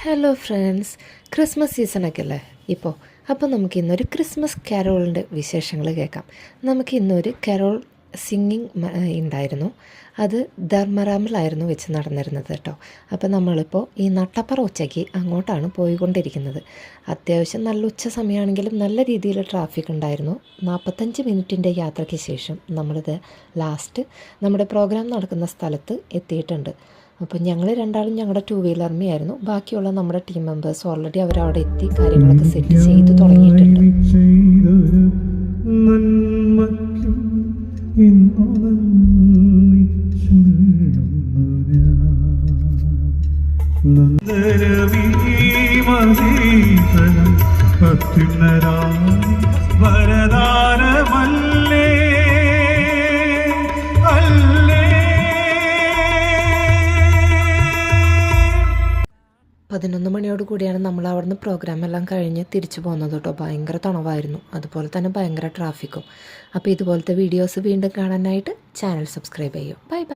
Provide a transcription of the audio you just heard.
Hello friends, Christmas സീസണൊക്കെ അല്ലേ ഇപ്പോൾ. അപ്പോൾ നമുക്ക് ഇന്നൊരു ക്രിസ്മസ് കരോളിൻ്റെ വിശേഷങ്ങൾ കേൾക്കാം. നമുക്ക് ഇന്നൊരു കരോൾ സിംഗിങ് ഉണ്ടായിരുന്നു. അത് ധർമ്മറാമിലായിരുന്നു വെച്ച് നടന്നിരുന്നത് കേട്ടോ. അപ്പോൾ നമ്മളിപ്പോൾ ഈ നട്ടപ്പറ ഉച്ചയ്ക്ക് അങ്ങോട്ടാണ് പോയിക്കൊണ്ടിരിക്കുന്നത്. അത്യാവശ്യം നല്ല ഉച്ച സമയമാണെങ്കിലും നല്ല രീതിയിൽ ട്രാഫിക് ഉണ്ടായിരുന്നു. 45 മിനിറ്റിൻ്റെ യാത്രയ്ക്ക് ശേഷം നമ്മളിത് ലാസ്റ്റ് നമ്മുടെ പ്രോഗ്രാം നടക്കുന്ന സ്ഥലത്ത് എത്തിയിട്ടുണ്ട്. അപ്പോൾ ഞങ്ങൾ രണ്ടാളും ഞങ്ങളുടെ 2 വീലർമയായിരുന്നു. ബാക്കിയുള്ള നമ്മുടെ ടീം മെമ്പേഴ്സ് ഓൾറെഡി അവരവിടെ എത്തി കാര്യങ്ങളൊക്കെ സെറ്റ് ചെയ്ത് തുടങ്ങിയിട്ടുണ്ട്. വരദാനമല്ലേ 11 മണിയോട് കൂടിയാണ് നമ്മൾ അവിടുന്ന് പ്രോഗ്രാം എല്ലാം കഴിഞ്ഞ് തിരിച്ചു പോകുന്നത് കേട്ടോ. ഭയങ്കര തണവായിരുന്നു, അതുപോലെ തന്നെ ഭയങ്കര ട്രാഫിക്കും. അപ്പോൾ ഇതുപോലത്തെ വീഡിയോസ് വീണ്ടും കാണാനായിട്ട് ചാനൽ സബ്സ്ക്രൈബ് ചെയ്യും. Bye bye.